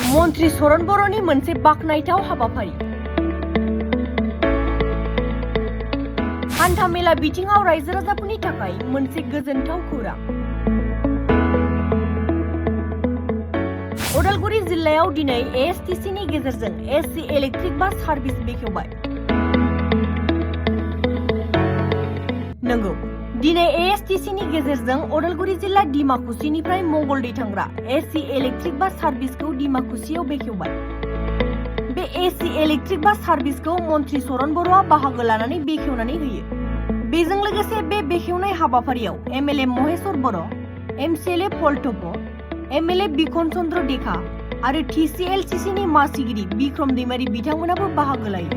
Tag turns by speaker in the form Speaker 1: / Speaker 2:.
Speaker 1: मन्त्री सरन बर'नि मोनसे बाखनायथाव हाबाफारि। हान्था मेला बिथिङाव रायजो राजाफोरनि थाखाय मोनसे गोजोनथाव खौरां। उदालगुरि जिल्लायाव दिनै ASTC नि गेजेरजों AC इलेक्ट्रिक बास सार्भिस बेखेवबाय। नंगौ, दिनै ASTC नि गेजेरजों उदालगुरि जिल्ला डिमाकुसिनिफ्राय मंगलदै थांग्रा AC इलेक्ट्रिक बास सार्भिसखौ डिमाकुसियाव बेखेवबाय। बे AC इलेक्ट्रिक बास सार्भिसखौ मन्त्री सरन बर'आ बाहागो लानानै बेखेवनानै होयो। बेजों लोगोसे बे बेखेवनाय हाबाफारियाव MLA महेश्वर बर', MCLA फलटप, MLA बिखन चन्द्र देखा आरो TCLCC नि मासिगिरि बिक्रम दैमारी बिथांमोनाबो बाहागो लायो।